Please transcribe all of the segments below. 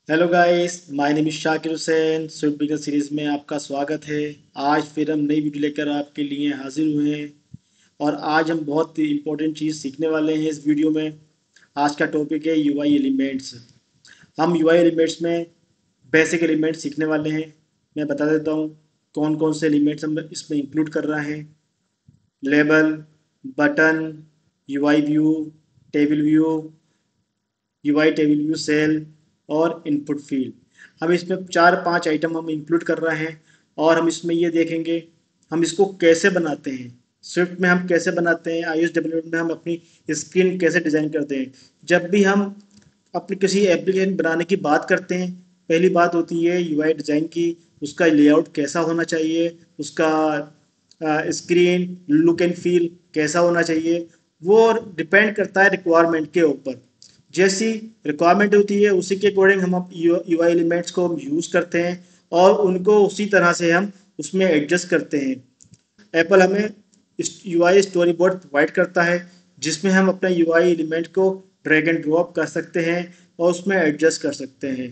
Hello guys, my name is Shakir Hussain. Swift beginner series में आपका स्वागत है। आज फिर हम नई वीडियो लेकर आपके लिए हाजिर हुए हैं और आज हम बहुत इंपॉर्टेंट चीज़ सीखने वाले हैं इस वीडियो में। आज का टॉपिक है यूआई एलिमेंट्स। हम यूआई एलिमेंट्स में बेसिक एलिमेंट्स सीखने वाले हैं। मैं बता देता हूँ कौन कौन से एलिमेंट्स हम इसमें इंक्लूड कर रहे हैं। Label, button, UI view, table view, UI table view cell और इनपुट फील्ड। हम इसमें चार पांच आइटम हम इंक्लूड कर रहे हैं और हम इसमें ये देखेंगे हम इसको कैसे बनाते हैं। स्विफ्ट में हम कैसे बनाते हैं, iOS डेवलपमेंट में हम अपनी स्क्रीन कैसे डिज़ाइन करते हैं। जब भी हम अपनी किसी एप्लीकेशन बनाने की बात करते हैं, पहली बात होती है यूआई डिज़ाइन की। उसका लेआउट कैसा होना चाहिए, उसका स्क्रीन लुक एंड फील कैसा होना चाहिए, वो डिपेंड करता है रिक्वायरमेंट के ऊपर। जैसी रिक्वायरमेंट होती है उसी के अकॉर्डिंग हम यूआई एलिमेंट्स को हम यूज़ करते हैं और उनको उसी तरह से हम उसमें एडजस्ट करते हैं। एप्पल हमें यूआई स्टोरी बोर्ड प्रोवाइड करता है जिसमें हम अपने यूआई एलिमेंट को ड्रैग एंड ड्रॉप कर सकते हैं और उसमें एडजस्ट कर सकते हैं।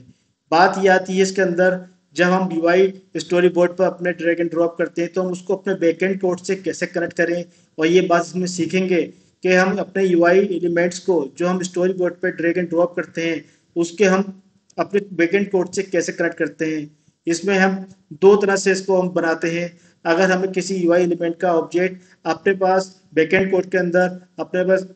बात ये आती है इसके अंदर, जब हम यूआई स्टोरी बोर्ड पर अपने ड्रैग एंड ड्रॉप करते हैं तो हम उसको अपने बैकएंड कोड से कैसे कनेक्ट करें। और ये बात इसमें सीखेंगे कि हम अपने यूआई एलिमेंट्स को जो हम स्टोरी बोर्ड पर ड्रैग एंड ड्रॉप करते हैं उसके हम अपने बैकएंड कोड से कैसे कनेक्ट करते हैं। इसमें हम दो तरह से इसको हम बनाते हैं। अगर हमें किसी यूआई एलिमेंट का ऑब्जेक्ट अपने पास बैकएंड कोड के अंदर अपने पास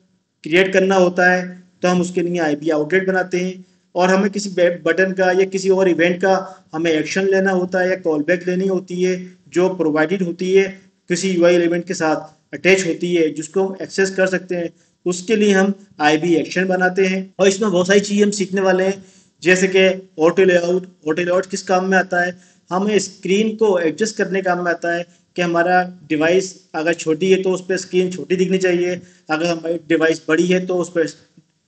क्रिएट करना होता है तो हम उसके लिए आईपी आउटलेट बनाते हैं। और हमें किसी बटन का या किसी और इवेंट का हमें एक्शन लेना होता है या कॉल बैक लेनी होती है जो प्रोवाइडेड होती है किसी यूआई एलिमेंट के साथ अटैच होती है जिसको हम एक्सेस कर सकते हैं। उसके लिए हम आईबी एक्शन बनाते हैं और इसमें बहुत सारी चीज़ें हम सीखने वाले हैं। जैसे कि ऑटो लेआउट किस काम में आता है, हमें स्क्रीन को एडजस्ट करने काम में आता है कि हमारा डिवाइस अगर छोटी है तो उस पर स्क्रीन छोटी दिखनी चाहिए, अगर हमारी डिवाइस बड़ी है तो उस पर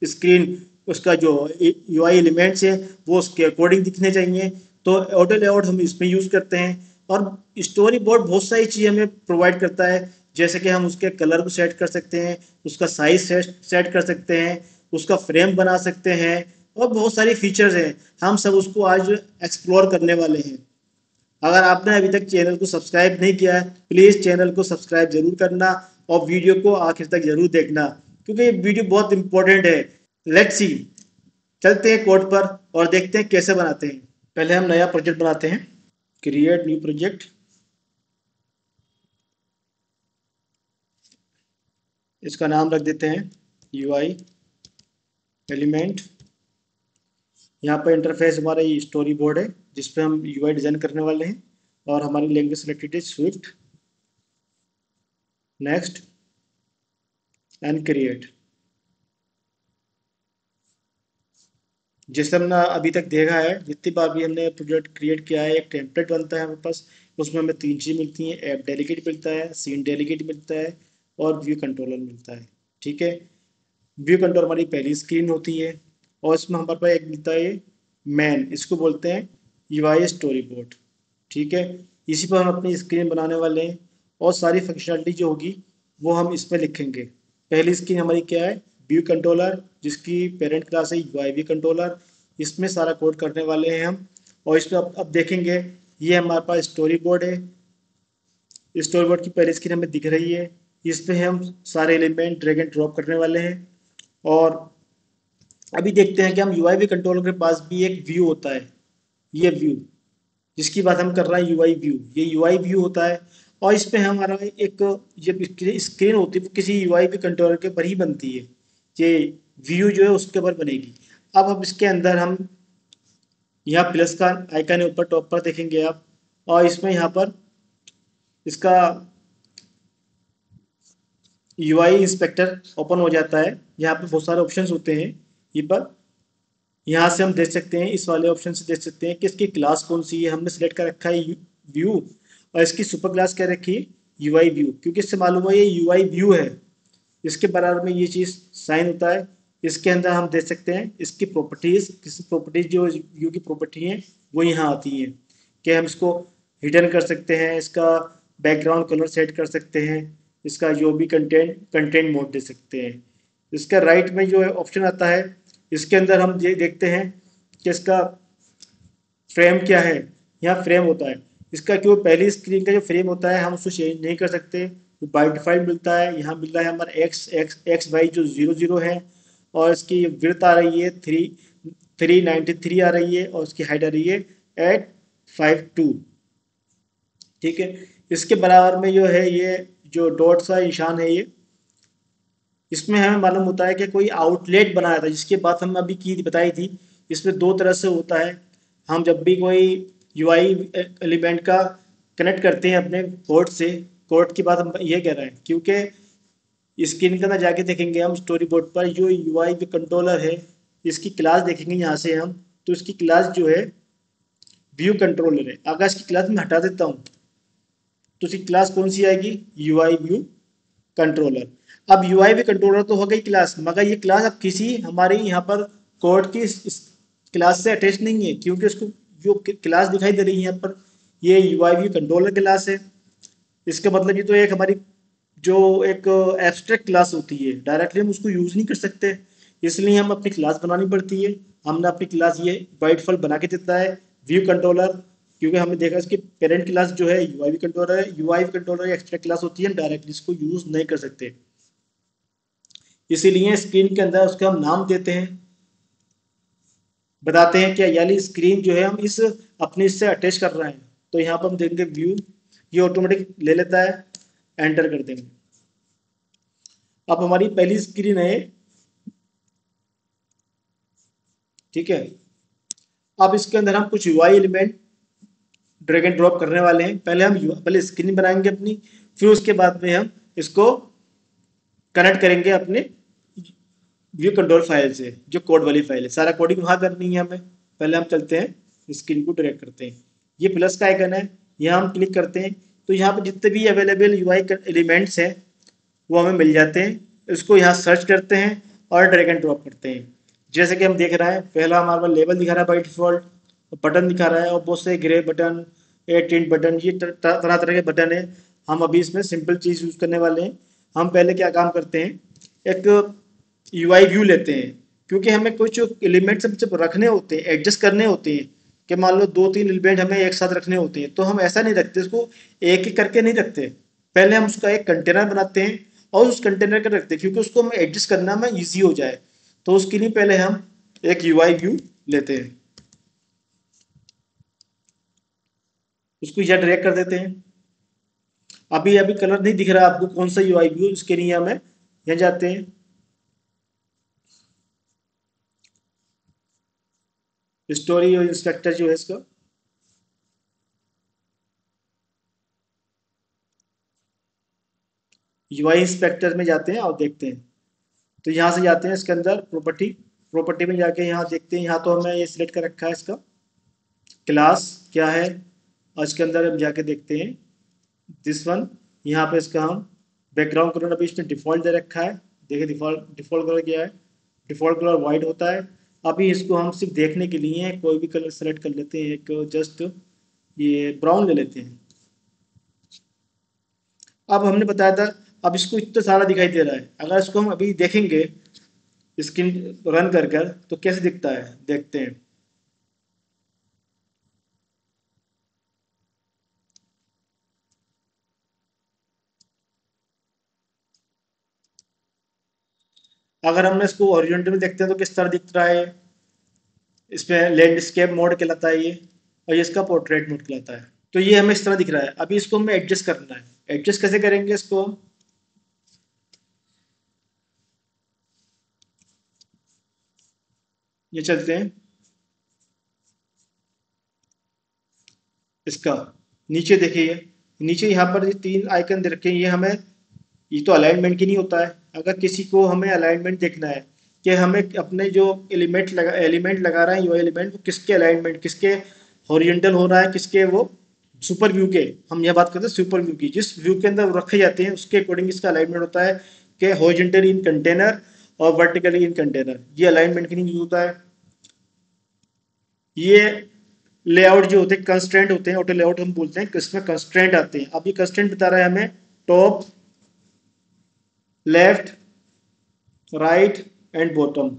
स्क्रीन उसका जो यूआई एलिमेंट्स है वो उसके अकॉर्डिंग दिखने चाहिए। तो ऑटो लेआउट हम इसमें यूज़ करते हैं। और स्टोरी बोर्ड बहुत सारी चीज़ें हमें प्रोवाइड करता है, जैसे कि हम उसके कलर को सेट कर सकते हैं, उसका साइज सेट कर सकते हैं, उसका फ्रेम बना सकते हैं और बहुत सारी फीचर्स हैं। हम सब उसको आज एक्सप्लोर करने वाले हैं। अगर आपने अभी तक चैनल को सब्सक्राइब नहीं किया है, प्लीज़ चैनल को सब्सक्राइब जरूर करना और वीडियो को आखिर तक जरूर देखना क्योंकि ये वीडियो बहुत इंपॉर्टेंट है। लेट्स सी, चलते हैं कोड पर और देखते हैं कैसे बनाते हैं। पहले हम नया प्रोजेक्ट बनाते हैं। Create new project. इसका नाम रख देते हैं यूआई एलिमेंट। यहाँ पर इंटरफेस हमारा ये स्टोरी बोर्ड है जिस पे हम यूआई डिज़ाइन करने वाले हैं और हमारी लैंग्वेज सेलेक्टेड है स्विफ्ट। Next and create. जैसे हमने अभी तक देखा है, जितनी बार भी हमने प्रोजेक्ट क्रिएट किया है एक टेम्पलेट बनता है हमारे पास। उसमें हमें तीन चीज़ मिलती हैं, ऐप डेलीगेट मिलता है, सीन डेलीगेट मिलता है और व्यू कंट्रोलर मिलता है। ठीक है, व्यू कंट्रोल हमारी पहली स्क्रीन होती है और इसमें हमारे पास एक मिलता है मैन, इसको बोलते हैं यूआई स्टोरी बोर्ड। ठीक है, इसी पर हम अपनी स्क्रीन बनाने वाले हैं और सारी फंक्शनलिटी जो होगी वो हम इसमें लिखेंगे। पहली स्क्रीन हमारी क्या है, व्यू कंट्रोलर, जिसकी पेरेंट क्लास है यूआई व्यू कंट्रोलर। इसमें सारा कोड करने वाले हैं हम। और इसमें अब देखेंगे, ये हमारे पास स्टोरी बोर्ड है। स्टोरी बोर्ड की पहली स्क्रीन हमें दिख रही है। इस पे हम सारे एलिमेंट ड्रैग एंड ड्रॉप करने वाले हैं। और अभी देखते हैं कि हम यूआई व्यू कंट्रोलर के पास भी एक व्यू होता है, ये व्यू जिसकी बात हम कर रहे हैं यूआई व्यू, ये यूआई व्यू होता है। और इस पे हमारा एक ये स्क्रीन होती है वो किसी यूआई व्यू कंट्रोलर के ऊपर ही बनती है। ये व्यू जो है उसके ऊपर बनेगी। अब इसके अंदर हम यहाँ प्लस का आइकन है ऊपर टॉप पर देखेंगे आप, और इसमें यहाँ पर इसका यूआई इंस्पेक्टर ओपन हो जाता है। यहाँ पर बहुत सारे ऑप्शंस होते हैं। ये पर यहाँ से हम देख सकते हैं, इस वाले ऑप्शन से देख सकते हैं कि इसकी क्लास कौन सी है। हमने सेलेक्ट कर रखा है व्यू और इसकी सुपर क्लास क्या रखी है, यूआई व्यू, क्योंकि इससे मालूम है ये यूआई व्यू है। इसके बराबर में ये चीज़ साइन होता है। इसके अंदर हम देख सकते हैं इसकी प्रॉपर्टीज, किसी प्रॉपर्टीज जो व्यू की प्रॉपर्टी हैं वो यहाँ आती हैं कि हम इसको हिडन कर सकते हैं, इसका बैकग्राउंड कलर सेट कर सकते हैं, इसका जो भी कंटेंट मोड दे सकते हैं। इसका राइट में जो ऑप्शन आता है, इसके अंदर हम ये देखते हैं कि इसका फ्रेम क्या है, यहाँ फ्रेम होता है। इसका क्यों, पहली स्क्रीन का जो फ्रेम होता है हम उसको चेंज नहीं कर सकते, वो बाय डिफॉल्ट मिलता है। यहाँ मिल रहा है हमारा एक्स एक्स एक्स वाई जो 00 है, और इसकी विड्थ आ रही है 393 आ रही है, और उसकी हाइट आ रही है 852। ठीक है, इसके बराबर में जो है ये जो डॉट सा निशान है, ये इसमें हमें मालूम होता है कि कोई आउटलेट बनाया था, जिसकी बात हम अभी की बताई थी। इसमें दो तरह से होता है। हम जब भी कोई यूआई एलिमेंट का कनेक्ट करते हैं अपने कोड से, कोड की बात हम ये कह रहे हैं, क्योंकि स्क्रीन के अंदर जाके देखेंगे हम स्टोरी बोर्ड पर जो यूआई के कंट्रोलर है, इसकी क्लास देखेंगे यहाँ से हम, तो इसकी क्लास जो है व्यू कंट्रोलर है। अगर इसकी क्लास मैं हटा देता हूँ तो इसकी क्लास कौन सी आएगी, यूआई व्यू कंट्रोलर। अब यूआई भी कंट्रोलर तो हो गई क्लास, मगर ये क्लास अब किसी हमारे यहाँ पर कोड की इस क्लास से अटैच नहीं है, क्योंकि उसको जो क्लास दिखाई दे रही है यहाँ पर, ये यूआई व्यू कंट्रोलर क्लास है। इसका मतलब ये तो एक हमारी जो एक एब्स्ट्रैक्ट क्लास होती है, डायरेक्टली हम उसको यूज नहीं कर सकते, इसलिए हम अपनी क्लास बनानी पड़ती है। हमने अपनी क्लास ये बाय डिफॉल्ट बना के देता है व्यू कंट्रोलर, क्योंकि हमने देखा इसकी पेरेंट क्लास जो है यूआई कंट्रोलर है। यूआई कंट्रोलर एक्स्ट्रा क्लास होती है, डायरेक्टली इसको यूज नहीं कर सकते, इसीलिए स्क्रीन के अंदर उसका हम नाम देते हैं, बताते हैं क्या, यानी स्क्रीन जो है हम इस अपने इससे अटैच कर रहे हैं। तो यहाँ पर हम देंगे व्यू, ये ऑटोमेटिक ले लेता है, एंटर कर देंगे। अब हमारी पहली स्क्रीन है, ठीक है। अब इसके अंदर हम कुछ UI element drag and drop करने वाले हैं। पहले हम पहले स्क्रीन बनाएंगे अपनी, फिर उसके बाद में हम इसको कनेक्ट करेंगे अपने व्यू कंट्रोल फाइल से, जो कोड वाली फाइल है। सारा कोडिंग वहां करनी है हमें। पहले हम चलते हैं स्क्रीन को ड्रैग करते हैं, ये प्लस का आइकन है, यहाँ हम क्लिक करते हैं तो यहाँ पर जितने भी अवेलेबल यूआई एलिमेंट्स हैं वो हमें मिल जाते हैं। इसको यहाँ सर्च करते हैं और ड्रैग एंड ड्रॉप करते हैं। जैसे कि हम देख रहे हैं, पहला हमारे पास लेवल दिखा रहा है बाई डिफॉल्ट, बटन दिखा रहा है, और बहुत से ग्रे बटन, ए टिंट बटन, ये तरह तरह के बटन है। हम अभी इसमें सिंपल चीज यूज करने वाले हैं। हम पहले क्या काम करते हैं, एक यूआई व्यू लेते हैं, क्योंकि हमें कुछ एलिमेंट्स जब रखने होते हैं, एडजस्ट करने होते हैं, कि मान लो दो तीन एलिमेंट हमें एक साथ रखने होते हैं, तो हम ऐसा नहीं रखते इसको, एक एक करके नहीं रखते। पहले हम उसका एक कंटेनर बनाते हैं और उस कंटेनर का रखते हैं, क्योंकि उसको हमें एडजस्ट करना में ईजी हो जाए। तो उसके लिए पहले हम एक यूआई व्यू लेते हैं, उसको यहाँ ड्रैग कर देते हैं। अभी अभी कलर नहीं दिख रहा आपको कौन सा यूआई व्यू, इसके लिए हमें यहाँ जाते हैं, स्टोरी और इंस्ट्रक्टर जो है इसका, यूआई इंस्पेक्टर में जाते हैं और देखते हैं। तो यहाँ से जाते हैं इसके अंदर प्रॉपर्टी, प्रॉपर्टी में जाके यहाँ देखते हैं। यहाँ तो हमें ये सिलेक्ट कर रखा है इसका क्लास क्या है, और इसके अंदर हम जाके देखते हैं दिस वन। यहाँ पे इसका हम बैकग्राउंड कलर अभी इसने डिफॉल्ट दे रखा है। देखिए डिफॉल्ट डिफॉल्ट कलर क्या है, डिफॉल्ट कलर वाइट होता है। अभी इसको हम सिर्फ देखने के लिए कोई भी कलर सेलेक्ट कर लेते हैं, एक जस्ट ये ब्राउन ले लेते हैं। अब हमने बताया था, अब इसको इतना सारा दिखाई दे रहा है, अगर इसको हम अभी देखेंगे स्क्रीन रन कर कर तो कैसे दिखता है, देखते हैं। अगर हम इसको ओरिजेंटल में देखते हैं तो किस तरह दिख रहा है, इसमें लैंडस्केप मोड कहलाता है ये, और ये इसका पोर्ट्रेट मोड कहलाता है। तो ये हमें इस तरह दिख रहा है। अभी इसको हमें एडजस्ट करना है, एडजस्ट कैसे करेंगे इसको, ये चलते हैं इसका, नीचे देखिए, नीचे यहाँ पर ये तीन आइकन दे रखे हैं, ये हमें, ये तो अलाइनमेंट की नहीं होता है। अगर किसी को हमें अलाइनमेंट देखना है कि हमें अपने जो एलिमेंट लगा रहा है यूआई एलिमेंट, वो किसके अलाइनमेंट, किसके हॉरिजॉन्टल हो रहा है, किसके वो सुपर व्यू के, हम यह बात करते हैं सुपर व्यू की, जिस व्यू के अंदर वो रखे जाते हैं उसके अकॉर्डिंग इसका अलाइनमेंट होता है, कि हॉरिजॉन्टली इन कंटेनर और वर्टिकली इन कंटेनर, ये अलाइनमेंट के लिए यूज होता है। ये लेआउट जो होते हैं कंस्ट्रेंट होते हैं, ऑटो लेआउट हम बोलते हैं, इसमें कंस्ट्रेंट आते हैं। अब ये कंस्ट्रेंट बता रहा है हमें top, left, right and bottom,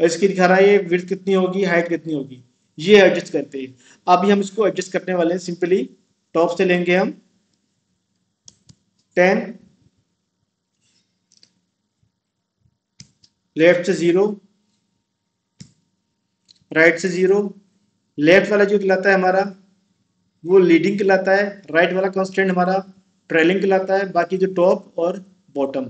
और इसकी दिखा रहा है ये विड्थ कितनी होगी, हाइट कितनी होगी, ये एडजस्ट करते हैं। अभी हम इसको एडजस्ट करने वाले हैं। सिंपली टॉप से लेंगे हम 10, लेफ्ट से 0, राइट से 0। लेफ्ट वाला जो कहलाता है हमारा वो लीडिंग कहलाता है, राइट वाला कांस्टेंट हमारा ट्रेलिंग कहलाता है। बाकी जो टॉप और बॉटम,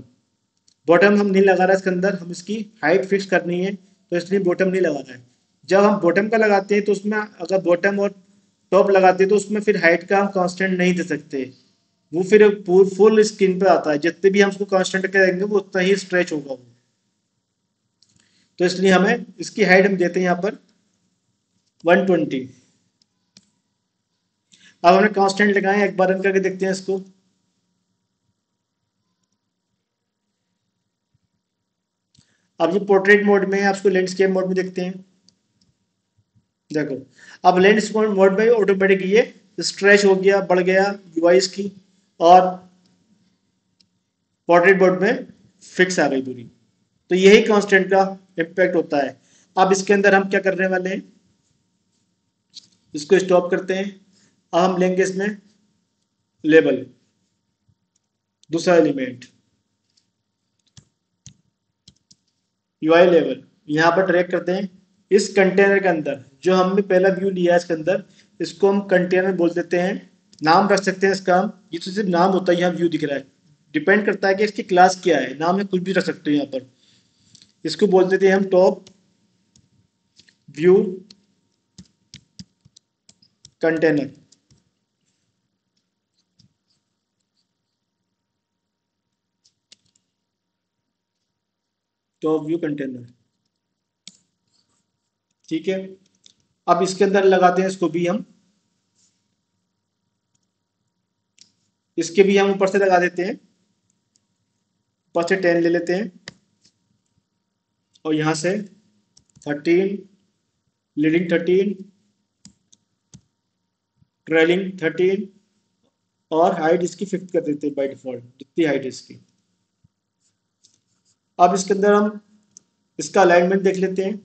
बॉटम हम नहीं लगा रहा है इसके अंदर, हम इसकी हाइट फिक्स करनी है तो इसलिए बॉटम नहीं लगा रहा है। जब हम बॉटम का लगाते हैं तो उसमें अगर बॉटम और टॉप लगाते हैं तो उसमें फिर हाइट का हम कांस्टेंट नहीं दे सकते, वो फिर फुल स्क्रीन पे आता है, जितने भी हम उसको कांस्टेंट करेंगे वो उतना ही स्ट्रेच होगा वो। तो इसलिए हमें इसकी हाइट हम देते हैं यहाँ पर 120। अब हमने कांस्टेंट लगाए, एक बार रन करके देखते हैं इसको। अब ये पोर्ट्रेट मोड में है, आप इसको लैंडस्केप मोड में देखते हैं। देखो अब लैंडस्केप मोड में ऑटोमेटिक ये स्ट्रेच हो गया, बढ़ गया डिवाइस की, और पोर्ट्रेट मोड में फिक्स आ गई पूरी। तो यही कांस्टेंट का इम्पैक्ट होता है। अब इसके अंदर हम क्या करने वाले हैं, इसको स्टॉप करते हैं। अब हम लेंगे इसमें लेबल, दूसरा एलिमेंट यूआई लेवल, यहाँ पर ट्रैक करते हैं। इस कंटेनर के अंदर जो हमने पहला व्यू लिया है इसके अंदर, इसको हम कंटेनर बोल देते हैं। नाम रख सकते हैं इसका हम, ये तो सिर्फ नाम होता है, यहाँ व्यू दिख रहा है, डिपेंड करता है कि इसकी क्लास क्या है, नाम में कुछ भी रख सकते हैं यहाँ पर। इसको बोल देते हैं हम top view container. Top view container, ठीक है। अब इसके अंदर लगाते हैं इसको भी हम, इसके भी हम ऊपर से लगा देते हैं, ऊपर से 10 ले लेते हैं, और यहाँ से 13, लीडिंग 13, ट्रेलिंग 13, और हाइट इसकी 50 कर देते हैं बाय डिफॉल्ट, जितनी हाइट है इसकी। अब इसके अंदर हम इसका अलाइनमेंट देख लेते हैं।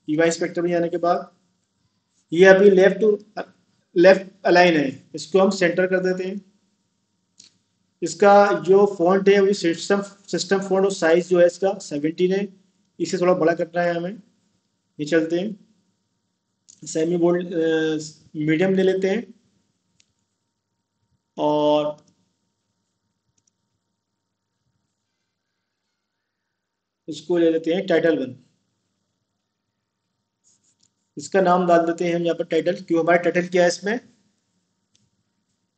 ईवाई इंस्पेक्टर में जाने के बाद ये अभी लेफ्ट टू लेफ्ट अलाइन है, इसको हम सेंटर कर देते हैं। इसका जो फॉन्ट है वो सिस्टम सिस्टम फॉन्ट और साइज जो है इसका 17 है, इसे थोड़ा बड़ा करना है हमें। ये चलते हैं सेमी बोल्ड मीडियम ले लेते हैं, और इसको ले लेते हैं टाइटल 1। इसका नाम डाल देते हैं हम यहाँ पर टाइटल, क्यों हमारा टाइटल क्या है इसमें,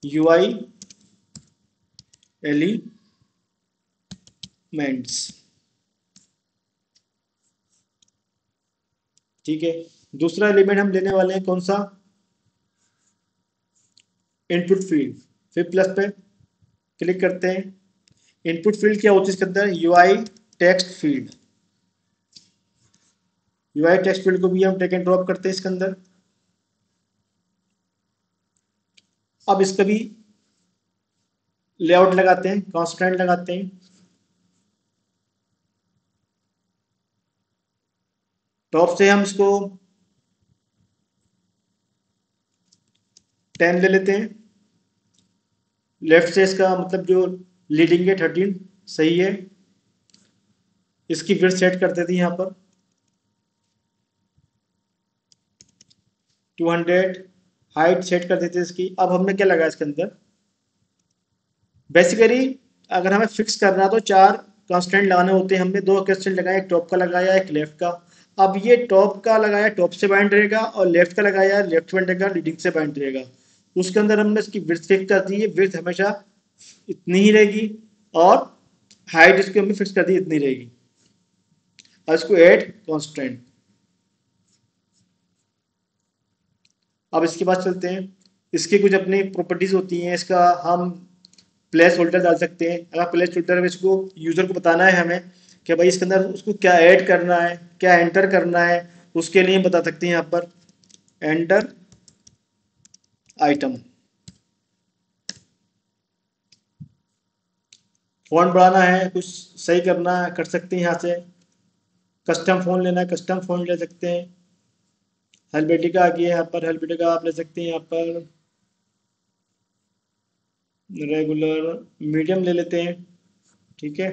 यूआई एलिमेंट्स, ठीक है। दूसरा एलिमेंट हम लेने वाले हैं कौन सा, इनपुट फील्ड। फिर प्लस पे क्लिक करते हैं। इनपुट फील्ड क्या होती है इसके अंदर, UI text field. UI text field को भी हम ड्रैग एंड ड्रॉप करते हैं इसके अंदर। अब इसका भी लेआउट लगाते हैं, कॉन्स्टेंट लगाते हैं। टॉप से हम इसको 10 ले लेते हैं, लेफ्ट से इसका मतलब जो लीडिंग है 13 सही है। इसकी विड्थ सेट कर देते हैं यहाँ पर 200, हाइट सेट कर देते हैं इसकी। अब हमने क्या लगाया इसके अंदर, बेसिकली अगर हमें फिक्स करना है तो 4 कांस्टेंट लगाने होते हैं। हमने 2 कांस्टेंट लगाए, एक टॉप का लगाया एक लेफ्ट का। अब ये टॉप का लगाया टॉप से बाइंड रहेगा, और लेफ्ट का लगाया लेफ्ट बाइंड रहेगा, लीडिंग से बाइंड रहेगा। उसके अंदर हमने इसकी विड्थ फिक्स कर दी है, विड्थ हमेशा इतनी ही रहेगी, और हाइट इसकी हमने फिक्स कर दी इतनी रहेगी। और इसको ऐड कांस्टेंट। अब इसके बाद चलते हैं, इसकी कुछ अपनी प्रॉपर्टीज होती हैं। इसका हम प्लेस होल्डर डाल सकते हैं। अगर प्लेस होल्डर में इसको यूजर को बताना है हमें कि भाई इसके अंदर उसको क्या ऐड करना है, क्या एंटर करना है, उसके लिए बता सकते हैं यहाँ पर एंटर आइटम। फॉन्ट बढ़ाना है, कुछ सही करना है, कर सकते हैं यहाँ से। कस्टम फ़ॉन्ट लेना है कस्टम फ़ॉन्ट ले सकते हैं। हेल्वेटिका आ गई है यहाँ पर, हेल्वेटिका आप ले सकते हैं यहाँ पर। रेगुलर मीडियम ले लेते हैं, ठीक है,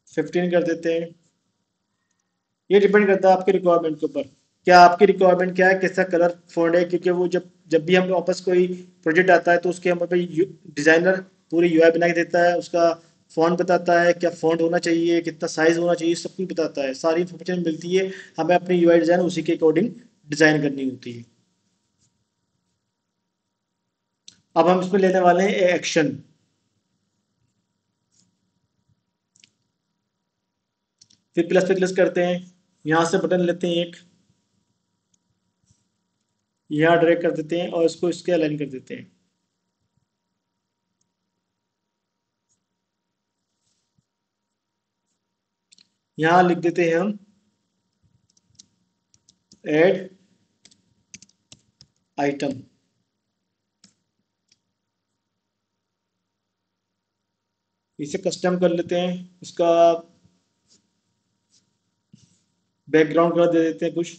15 कर देते हैं। ये डिपेंड करता है आपके रिक्वायरमेंट के ऊपर, क्या आपकी रिक्वायरमेंट क्या है, कैसा कलर फ़ॉन्ट है, क्योंकि वो जब जब भी हम वापस कोई प्रोजेक्ट आता है तो उसके हम पे डिज़ाइनर पूरी यूआई बना के देता है, उसका फ़ॉन्ट बताता है, क्या फ़ॉन्ट होना चाहिए, कितना साइज़ होना चाहिए, सब कुछ बताता है, सारी इन्फॉर्मेशन मिलती है। हमें अपनी यूआई डिज़ाइन उसी के अकॉर्डिंग डिज़ाइन करनी होती है। अब हम इसमें लेने वाले हैं एक्शन। फिर प्लस पे क्लिक करते हैं, यहाँ से बटन लेते हैं एक, यहाँ ड्रैग कर देते हैं और इसको इसके अलाइन कर देते हैं। यहाँ लिख देते हैं हम ऐड आइटम। इसे कस्टम कर लेते हैं, इसका बैकग्राउंड कलर दे देते हैं कुछ,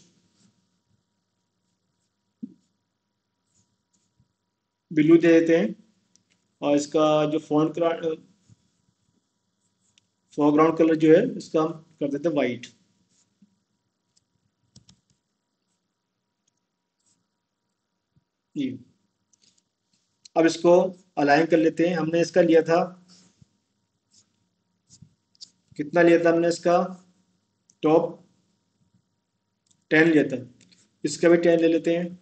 ब्लू दे देते हैं, और इसका जो फोरग्राउंड कलर जो है इसका हम कर देते हैं वाइट। जी, अब इसको अलाइन कर लेते हैं। हमने इसका लिया था, कितना लिया था हमने इसका, टॉप 10 लिया था, इसका भी 10 ले लेते हैं।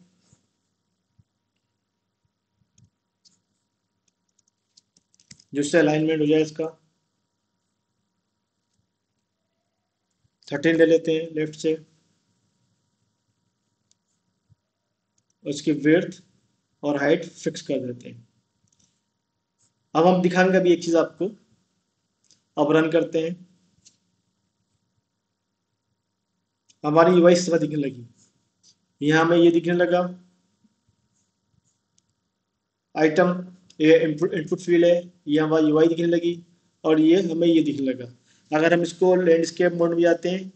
जिससे अलाइनमेंट हो जाए इसका 13 ले लेते हैं लेफ्ट से, उसकी विड्थ और हाइट फिक्स कर देते हैं। अब हम दिखाएंगे अभी एक चीज़ आपको। अब रन करते हैं, हमारी यूआई इस तरह दिखने लगी। यहाँ हमें ये दिखने लगा आइटम, ये इनपुट फील्ड है, ये हमारी यूआई दिखने लगी, और ये हमें ये दिखने लगा। अगर हम इसको लैंडस्केप मोड में जाते हैं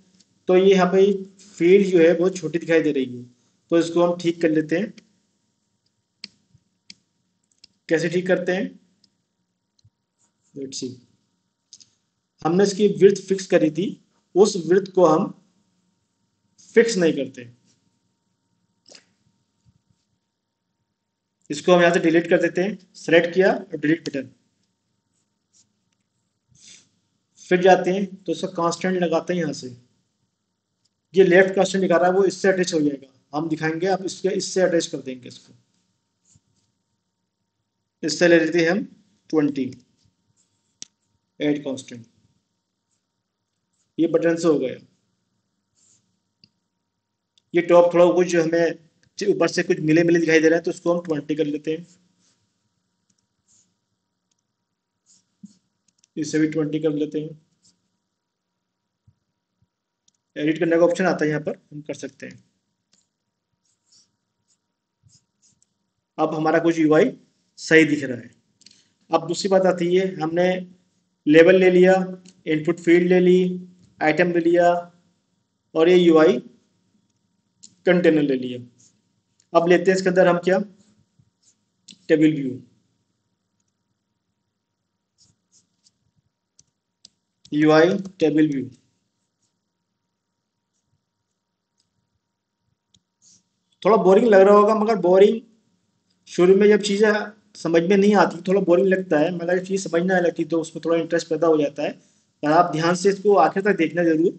तो ये यहाँ पे फील्ड जो है बहुत छोटी दिखाई दे रही है, तो इसको हम ठीक कर लेते हैं। कैसे ठीक करते हैं, लेट्स सी। हमने इसकी विड्थ फिक्स करी थी, उस विड्थ को हम फिक्स नहीं करते, इसको हम यहाँ से डिलीट कर देते हैं। सेलेक्ट किया और डिलीट बटन, फिर जाते हैं तो इसका कांस्टेंट लगाते हैं यहाँ से। ये लेफ्ट कांस्टेंट दिखा रहा है वो इससे अटैच हो जाएगा, हम दिखाएंगे, आप इसके इससे अटैच कर देंगे इसको। इससे ले लेते हैं हम 20, एड कांस्टेंट, ये बटन से हो गया। ये टॉप थोड़ा कुछ हमें ऊपर से कुछ मिले मिले दिखाई दे रहा है, तो उसको हम 20 कर लेते हैं, इसे भी 20 कर लेते हैं। एडिट करने का ऑप्शन आता है यहाँ पर, हम कर सकते हैं। अब हमारा कुछ यूआई सही दिख रहा है। अब दूसरी बात आती है, हमने लेबल ले लिया, इनपुट फील्ड ले ली, आइटम ले लिया, और ये यूआई कंटेनर ले लिया। अब लेते हैं इसके अंदर हम क्या, table view, UI table view. थोड़ा बोरिंग लग रहा होगा, मगर बोरिंग शुरू में जब चीज़ें समझ में नहीं आती थोड़ा बोरिंग लगता है, मगर जब चीज़ समझ में आने लगती तो उसमें थोड़ा इंटरेस्ट पैदा हो जाता है। और आप ध्यान से इसको आखिर तक देखना जरूर,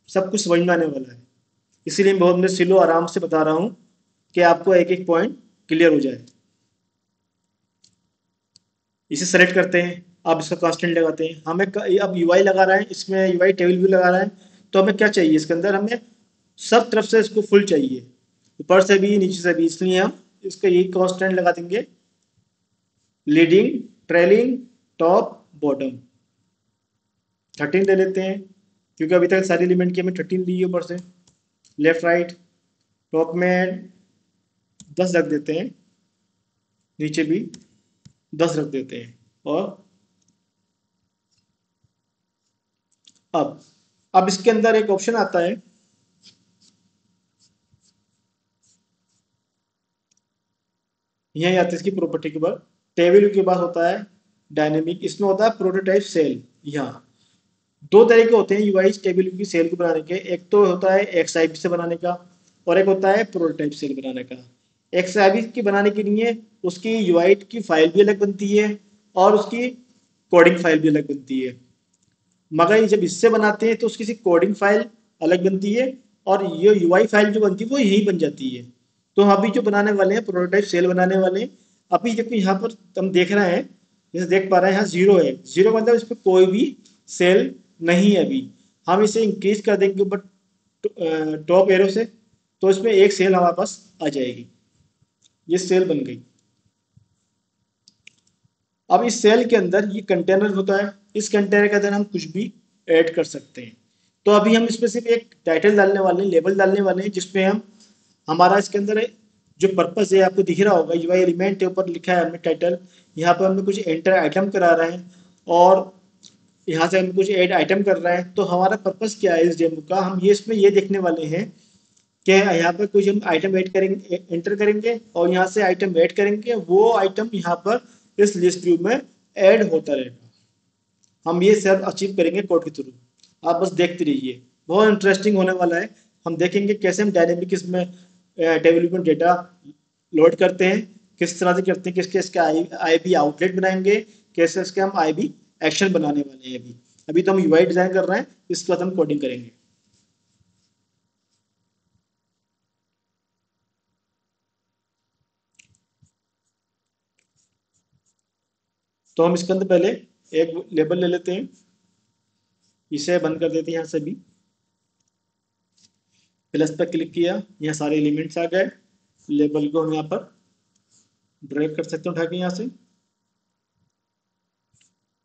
सब कुछ समझ में आने वाला है। इसीलिए मैं बहुत मैं स्लो आराम से बता रहा हूँ कि आपको एक एक पॉइंट क्लियर हो जाए। इसे सेलेक्ट करते हैं, अब इसका कांस्टेंट लगाते हैं। अब यूआई लगा रहा है, इसमें यूआई टेबल व्यू लगा रहा है, तो हमें क्या चाहिए इसके अंदर, हमें सब तरफ से इसको फुल चाहिए, ऊपर से भी नीचे से भी, इसलिए हम इसका यही कांस्टेंट लगा देंगे, लीडिंग, ट्रेलिंग, टॉप, बॉटम। 13 ले लेते हैं, क्योंकि अभी तक सारी एलिमेंट की हमें 13 ली है ऊपर से। लेफ्ट राइट, टॉप में 10 रख देते हैं, नीचे भी 10 रख देते हैं, और अब अब इसके अंदर एक ऑप्शन आता है, यही आती है इसकी प्रॉपर्टी के बाद, टेबल के बाद होता है डायनेमिक, इसमें होता है प्रोटोटाइप सेल। यहाँ दो तरीके होते हैं यूआई टेबल की सेल को बनाने के, एक तो होता है एक्सआईबी से बनाने का और एक होता है प्रोटोटाइप सेल बनाने का। एक्सआईबी की बनाने के लिए उसकी यूआई की फाइल भी अलग बनती है और उसकी कोडिंग फाइल भी अलग बनती है, मगर जब इससे बनाते हैं तो उसकी कोडिंग फाइल अलग बनती है और ये यूआई फाइल जो बनती है वो यही बन जाती है। तो अभी जो बनाने वाले हैं प्रोटोटाइप सेल बनाने वाले हैं, अभी देखो यहाँ पर हम देख रहे हैं, जैसे देख पा रहे हैं यहाँ जीरो है, जीरो मतलब इस पर कोई भी सेल नहीं है अभी। हम इसे इंक्रीज कर देंगे ऊपर टॉप एरो से, तो इसमें एक सेल हमारे पास आ जाएगी, ये सेल बन गई। अब इस सेल के अंदर ये कंटेनर होता है, इस कंटेनर के अंदर हम कुछ भी ऐड कर सकते हैं। तो अभी हम इसमें सिर्फ एक टाइटल डालने वाले हैं, लेबल डालने वाले हैं, जिसपे हम हमारा इसके अंदर जो पर्पस है आपको दिख रहा होगा, यूआई एलिमेंट के ऊपर लिखा है हमने टाइटल, यहाँ पर हमें कुछ एंटर आइटम करा रहे हैं और यहाँ से हम कुछ ऐड आइटम कर रहे हैं। तो हमारा पर्पस क्या है इस डेमो का, हम ये इसमें ये देखने वाले हैं कि यहाँ पर कुछ हम आइटम ऐड करेंगे, एंटर करेंगे और यहाँ से आइटम ऐड करेंगे, वो आइटम यहाँ पर इस लिस्ट व्यू में ऐड होता रहेगा। हम ये सब अचीव करेंगे कोड के थ्रू, आप बस देखते रहिए, बहुत इंटरेस्टिंग होने वाला है। हम देखेंगे कैसे हम डायनेमिक इसमें डेवलपमेंट डेटा लोड करते हैं, किस तरह से करते हैं, किसके इसके आई बी आउटलेट बनाएंगे, कैसे इसके हम आई बी एक्शन बनाने वाले हैं। अभी अभी तो हम यूआई डिजाइन कर रहे हैं, इसके बाद हम कोडिंग करेंगे। तो हम इसके अंदर पहले एक लेबल ले लेते हैं, इसे बंद कर देते हैं यहाँ से भी, प्लस पर क्लिक किया, यहाँ सारे एलिमेंट्स आ गए, लेबल को हम यहाँ पर ड्रैग कर सकते हैं उठा के यहाँ से।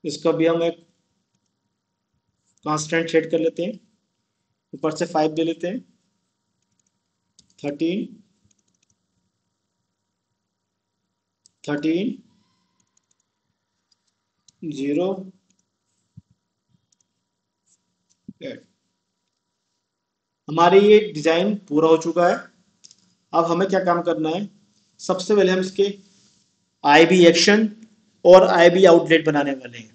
इसका भी हम एक कांस्टेंट सेट कर लेते हैं, ऊपर से 5 दे लेते हैं, 13 13 0 8। हमारे ये डिजाइन पूरा हो चुका है। अब हमें क्या काम करना है, सबसे पहले हम इसके आई बी एक्शन और आई बी आउटलेट बनाने वाले हैं।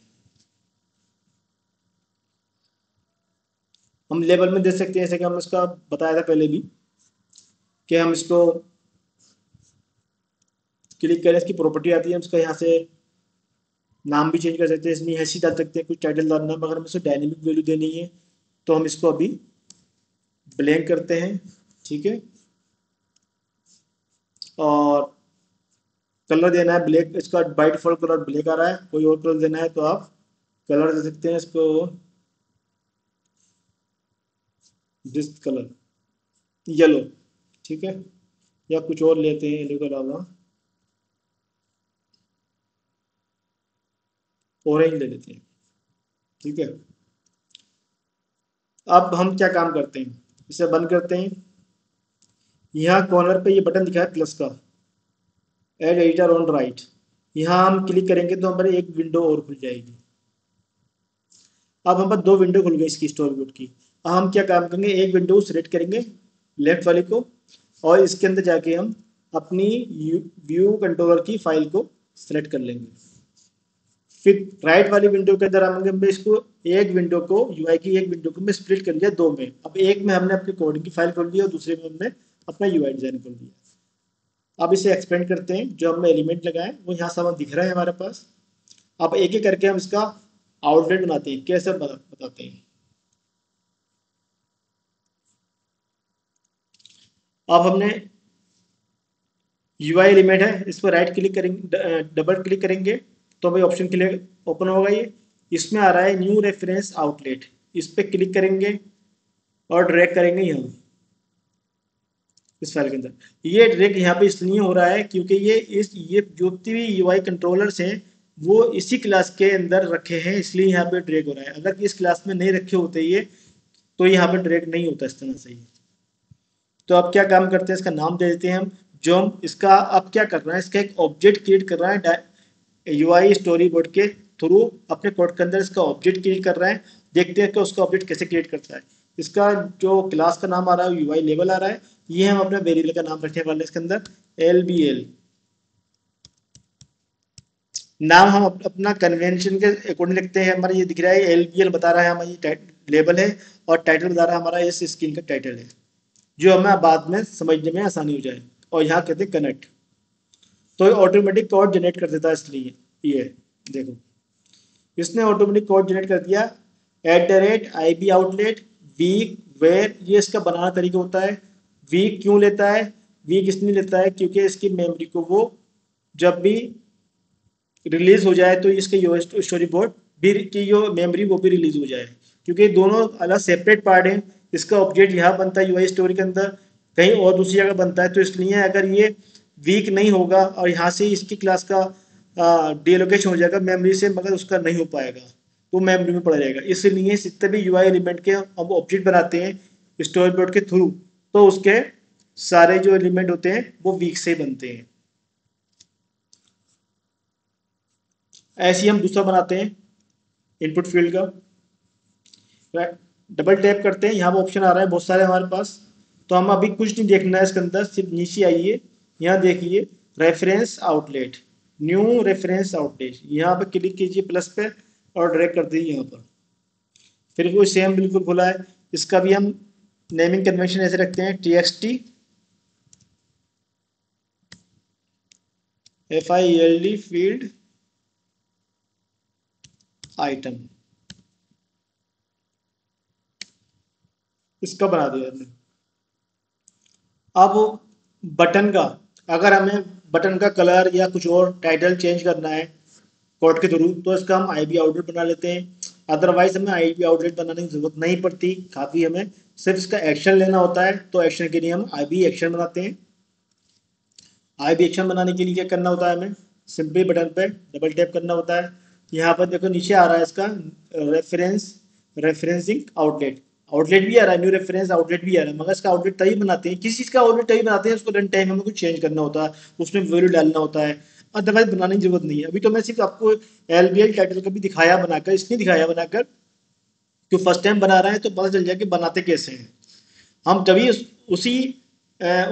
हम लेबल में दे सकते हैं, जैसे कि हम इसका बताया था पहले भी, कि हम इसको क्लिक करें, इसकी प्रॉपर्टी आती है, उसका यहाँ से नाम भी चेंज कर सकते हैं, इसमें ऐसी डाल सकते हैं, कुछ टाइटल डालना, मगर हमें इसको डायनेमिक वैल्यू देनी है, तो हम इसको अभी ब्लैंक करते हैं, ठीक है। और कलर देना है ब्लैक, इसका बाय डिफॉल्ट कलर ब्लैक आ रहा है, कोई और कलर देना है तो आप कलर दे सकते हैं इसको, दिस कलर येलो, ठीक है, या कुछ और लेते हैं येलो के अलावा, ऑरेंज ले लेते हैं, ठीक है। अब हम क्या काम करते हैं, इसे बंद करते हैं। यहाँ कॉर्नर पे ये बटन दिखा है प्लस का, एड एडिटर ऑन राइट, यहाँ हम क्लिक करेंगे तो हमारी एक विंडो और खुल जाएगी। अब हमारे दो विंडो खुल गई इसकी स्टोरी बोर्ड की। अब हम क्या काम करेंगे, एक विंडो सेलेक्ट करेंगे लेफ्ट वाले को, और इसके अंदर जाके हम अपनी व्यू कंट्रोलर की फाइल को सेलेक्ट कर लेंगे। फिर राइट वाली विंडो के अंदर हम इसको एक विंडो को यूआई की एक विंडो को मैं स्प्लिट कर लिया दो में। अब एक में हमने अपनी कोडिंग की फाइल खोल दी और दूसरे में हमने अपना यूआई डिजाइन खोल दिया। अब इसे एक्सपेंड करते हैं, जो हमने एलिमेंट लगाए वो यहाँ सब दिख रहा है हमारे पास। अब एक एक करके हम इसका आउटलेट बनाते हैं, कैसे बताते हैं। अब हमने यूआई एलिमेंट है, इस पर राइट क्लिक करेंगे, डबल क्लिक करेंगे तो भाई ऑप्शन क्लिक ओपन होगा। ये इसमें आ रहा है न्यू रेफरेंस आउटलेट, इस पर क्लिक करेंगे और ड्रैग करेंगे यहाँ इस फाइल के अंदर। ये ड्रैग यहाँ पे इसलिए हो रहा है क्योंकि ये जो भी यूआई कंट्रोलर्स हैं वो इसी क्लास के अंदर रखे हैं, इसलिए यहाँ पे ड्रैग हो रहा है। अगर इस क्लास में नहीं रखे होते ये, तो यहाँ पे ड्रैग नहीं होता इस तरह से ही। तो अब क्या काम करते हैं, इसका नाम दे देते हैं हम, जो हम इसका अब क्या कर रहे हैं, इसका एक ऑब्जेक्ट क्रिएट कर रहा है यूआई स्टोरी बोर्ड के थ्रू, अपने कोड के अंदर इसका ऑब्जेक्ट क्रिएट कर रहे हैं देखते हैं कि उसका ऑब्जेक्ट कैसे क्रिएट करता है। इसका जो क्लास का नाम आ रहा है यूआई लेवल आ रहा है, ये हम अपने वेरिएबल का नाम रखने वाले हैं इसके अंदर LBL। नाम हम अपना कन्वेंशन के अकॉर्डिंग लिखते हैं। हमारा ये दिख रहा है LBL बता रहा है हमारी लेबल है, और टाइटल बता रहा है हमारा इस स्क्रीन का टाइटल है, जो हमें बाद में समझने में आसानी हो जाए। और यहाँ कहते हैं कनेक्ट, तो ये ऑटोमेटिक कोड जनरेट कर देता है। इसलिए ये देखो, इसने ऑटोमेटिक कोड जनरेट कर दिया। @IB आउटलेट वीक वेयर, ये इसका बनाना तरीका होता है। वीक क्यों लेता है? वीक इसलिए लेता है क्योंकि इसकी मेमोरी को वो जब भी रिलीज हो जाए तो इसके यूएस स्टोरी बोर्ड भी की जो मेमोरी वो भी रिलीज हो जाए, क्योंकि दोनों अलग सेपरेट पार्ट हैं। इसका ऑब्जेक्ट यहाँ बनता है यूआई स्टोरी के अंदर, कहीं और दूसरी जगह बनता है। तो इसलिए अगर ये वीक नहीं होगा और यहाँ से इसकी क्लास का डीलोकेशन हो जाएगा मेमोरी से, मगर उसका नहीं हो पाएगा, तो मेमोरी में पड़ा रहेगा। इसलिए जितने भी यूआई एलिमेंट के हम ऑब्जेक्ट बनाते हैं स्टोरी बोर्ड के थ्रू, तो उसके सारे जो एलिमेंट होते हैं वो वीक से बनते हैं। ऐसे ही हम दूसरा बनाते हैं इनपुट फील्ड का। डबल टैप करते हैं, यहाँ पर ऑप्शन आ रहा है बहुत सारे हमारे पास। तो हम अभी कुछ नहीं देखना है इसके अंदर, सिर्फ नीचे आइए, यहाँ देखिए reference outlet, new reference outlet, यहाँ पे क्लिक कीजिए प्लस पे और ड्रैग कर दीजिए यहाँ पर। फिर वो सेम बिल्कुल खुला है। इसका भी हम नेमिंग कन्वेंशन ऐसे रखते हैं TXT FILD फील्ड आइटम, इसका बना दिया हमने। अब बटन का, अगर हमें बटन का कलर या कुछ और टाइटल चेंज करना है कोड के थ्रू, तो इसका हम IB आउटलेट बना लेते हैं। अदरवाइज हमें IB आउटलेट बनाने की जरूरत नहीं पड़ती, काफी हमें सिर्फ इसका एक्शन लेना होता है। तो एक्शन के लिए हम IB एक्शन बनाते हैं। IB एक्शन बनाने के लिए क्या करना होता है, हमें सिंपली बटन पे डबल टैप करना होता है। यहाँ पर देखो नीचे आ रहा है इसका रेफरेंसिंग आउटलेट, आउटलेट भी आ रहा है, न्यू रेफरेंस आउटलेट भी आ रहा है। मगर इसका आउटलेट तभी बनाते हैं, किसी चीज का आउटलेट तभी बनाते हैं, उसको रन टाइम हमें कुछ चेंज करना होता है, उसमें वैल्यू डालना होता है। अदरवाइज बनाने की जरूरत नहीं है। अभी तो मैं सिर्फ आपको LBL टाइटल का भी दिखाया बनाकर, इसलिए दिखाया बनाकर जो फर्स्ट टाइम बना रहा है तो पता चल जाए कि बनाते कैसे हैं। हम तभी उसी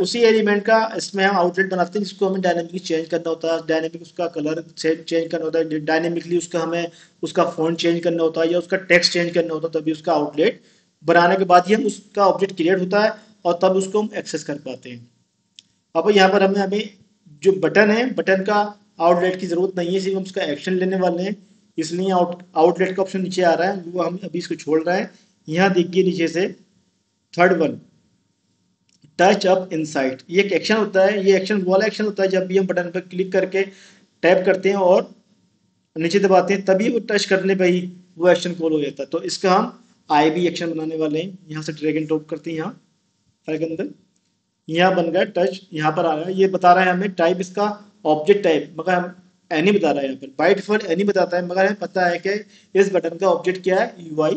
उसी एलिमेंट का इसमें हम आउटलेट बनाते हैं, जिसको हमें डायनेमिकली चेंज करना होता है। डायनेमिक उसका कलर चेंज करना होता है, डायनेमिकली उसका हमें उसका फॉन्ट चेंज करना होता है या उसका टेक्स्ट चेंज करना होता है, तभी उसका आउटलेट बनाने के बाद ही हम उसका ऑब्जेक्ट क्रिएट होता है और तब उसको हम एक्सेस कर पाते हैं। अब यहाँ पर हमें अभी जो बटन है, बटन का आउटलेट की जरूरत नहीं है, सिर्फ हम उसका एक्शन लेने वाले हैं। इसलिए आउटलेट का ऑप्शन नीचे आ रहा है, वो हम अभी इसको छोड़ रहे हैं। यहाँ देखिए नीचे से third one, touch up insight, ये एक एक्शन होता है। ये एक्शन वाला एक्शन होता है जब भी हम बटन पर क्लिक करके टैप करते हैं और नीचे दबाते हैं, तभी वो टच करने पे ही वो एक्शन कॉल हो जाता है। तो इसका हम IB एक्शन बनाने वाले हैं। यहाँ से ड्रैग एंड ड्रॉप करते हैं, यहाँ फाइल के अंदर, यहाँ बन गया टच, यहाँ पर आ रहा है। ये बता रहा है हमें टाइप इसका ऑब्जेक्ट टाइप, मगर हम एनी बता रहा है यहाँ पर, बाय डिफॉल्ट एनी बताता है, मगर हमें पता है कि इस बटन का ऑब्जेक्ट क्या है, UI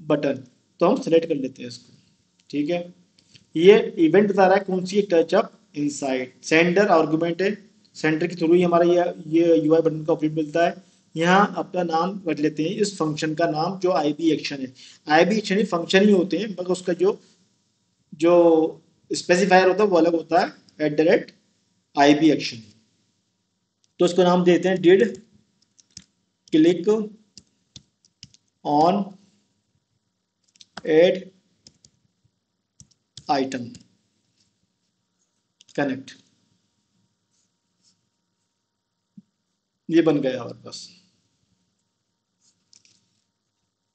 बटन। तो हम सेलेक्ट कर लेते हैं इसको, ठीक है। ये इवेंट बता रहा है कौन सी, touch up inside, sender argument है, सेंडर के थ्रू ही हमारा ये UI बटन का ऑब्जेक्ट मिलता है। यहाँ अपना नाम रख लेते हैं इस फंक्शन का नाम, जो IB एक्शन है। IB एक्शन ही फंक्शन ही होते हैं, मगर उसका जो जो स्पेसिफायर होता है वो अलग होता है, @IB एक्शन। तो इसको नाम देते हैं did click on add item connect, ये बन गया हमारे पास।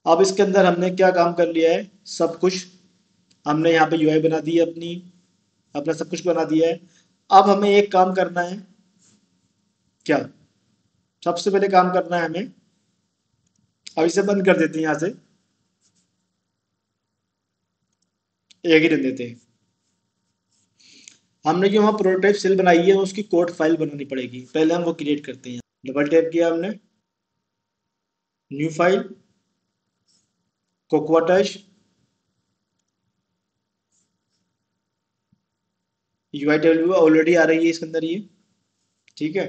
अब इसके अंदर हमने क्या काम कर लिया है, सब कुछ हमने यहाँ पे UI बना दी है अपनी, अपना सब कुछ बना दिया है। अब हमें एक काम करना है, क्या सबसे पहले काम करना है हमें, अब इसे बंद कर देते हैं, यहाँ से एक ही रन देते हैं। हमने जो वहाँ प्रोटोटाइप सेल बनाई है उसकी कोड फाइल बनानी पड़ेगी, पहले हम वो क्रिएट करते हैं। डबल टैप किया हमने, new file, Cocoa Touch, UI table already आ रही है इसके अंदर ये, ठीक है।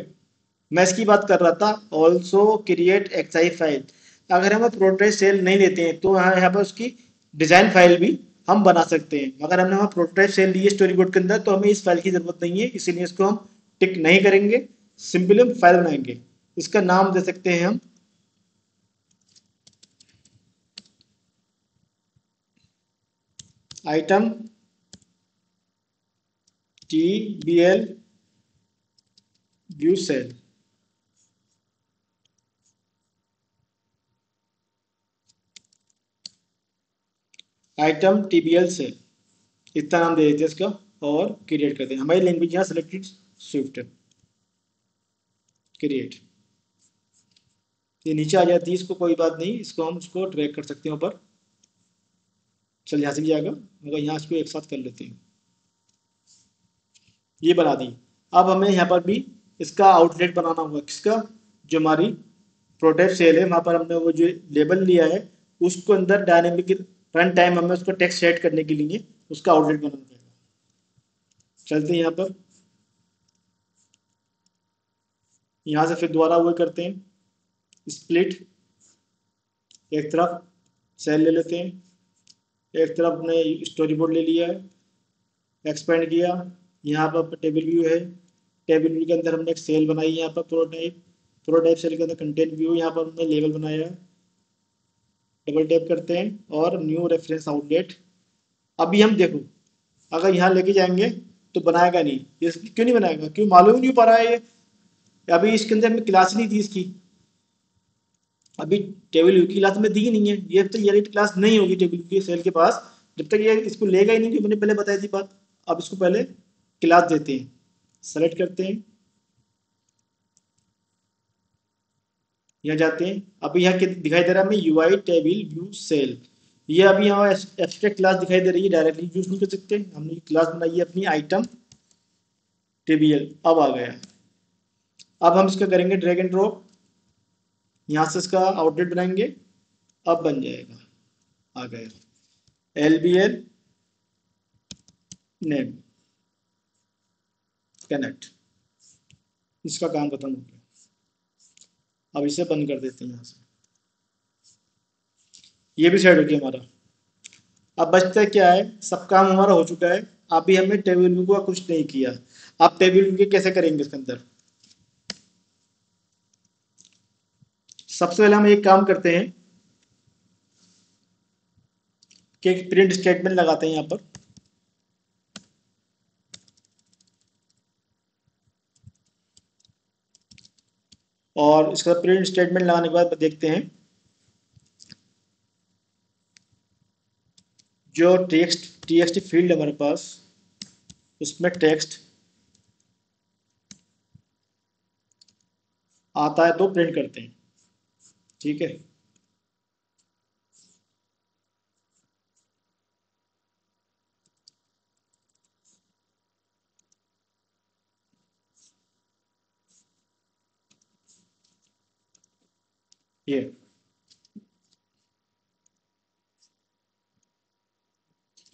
मैं इसकी बात कर रहा था, ऑल्सो क्रिएट XI फाइल। अगर हमें प्रोटोटाइप सेल नहीं देते हैं तो यहाँ पर उसकी डिजाइन फाइल भी हम बना सकते हैं। अगर हमने वहाँ प्रोटोटाइप सेल ली है स्टोरी बोर्ड के अंदर तो हमें इस फाइल की जरूरत नहीं है, इसीलिए इसको हम टिक नहीं करेंगे, सिंपली हम फाइल बनाएंगे। इसका नाम दे सकते हैं हम item TBL view cell. Item TBL cell इतना नाम दे देते हैं इसका और क्रिएट करते हैं। हमारी लैंग्वेज यहाँ सेलेक्टेड स्विफ्ट, क्रिएट, ये नीचे आ जाती है, इसको कोई बात नहीं, इसको हम उसको ड्रैग कर सकते हैं ऊपर, चल यहाँ से भी जाएगा, मगर यहाँ इसको एक साथ कर लेते हैं, ये बना दी। अब हमें यहाँ पर भी इसका आउटलेट बनाना होगा, किसका, जो हमारी प्रोडक्ट सेल है वहाँ पर हमने वो जो लेबल लिया है उसको अंदर डायनेमिक रन टाइम हमें उसको टेक्स्ट सेट करने के लिए उसका आउटलेट बनाना पड़ेगा। चलते हैं यहाँ से फिर दोबारा वो करते हैं स्प्लिट, एक तरफ सेल ले लेते हैं, एक तरफ ने स्टोरी बोर्ड ले लिया है, एक्सपेंड किया, यहाँ पर टेबल व्यू है, टेबल व्यू के अंदर हमने एक सेल बनाई है, यहाँ पर प्रोटाइप, प्रोटाइप सेल के अंदर कंटेंट व्यू, यहाँ पर हमने लेबल बनाया है, डबल टैप करते हैं और न्यू रेफरेंस आउटलेट। अभी हम देखो अगर यहाँ लेके जाएंगे तो बनाएगा नहीं, ये क्यों नहीं बनाएगा, क्यों मालूम ही नहीं पड़ रहा है ये, अभी इसके अंदर हमें क्लास नहीं दी इसकी, अभी टेबल व्यू की क्लास में दी ही नहीं है, ये तो ये क्लास नहीं होगी टेबल व्यू की सेल के पास जब तक ये इसको लेगा ही नहीं, जो मैंने पहले बताई थी बात। अब इसको पहले क्लास देते हैं, सेलेक्ट करते हैं, यहाँ जाते हैं, अभी यहाँ दिखाई दे रहा है हमें UI टेबल व्यू सेल, ये अभी यहाँ एब्स्ट्रैक्ट क्लास दिखाई दे रही है, डायरेक्टली यूज नहीं कर सकते, हमने क्लास बनाई है अपनी आइटम TBL, अब आ गया। अब हम इसका करेंगे ड्रैग एंड ड्रॉप, यहाँ से इसका आउटलेट बनाएंगे, अब बन जाएगा, आ गया LBL नेम कनेक्ट, इसका काम खत्म हो गया। अब इसे बंद कर देते हैं यहाँ से, ये भी सेट हो गया हमारा। अब बचता क्या है, सब काम हमारा हो चुका है, अभी हमने टेबल व्यू का कुछ नहीं किया। अब टेबल व्यू के कैसे करेंगे इसके अंदर, सबसे पहले हम एक काम करते हैं कि एक प्रिंट स्टेटमेंट लगाते हैं यहाँ पर, और इसका प्रिंट स्टेटमेंट लगाने के बाद देखते हैं जो TXT फील्ड है हमारे पास उसमें टेक्स्ट आता है तो प्रिंट करते हैं, ठीक है। ये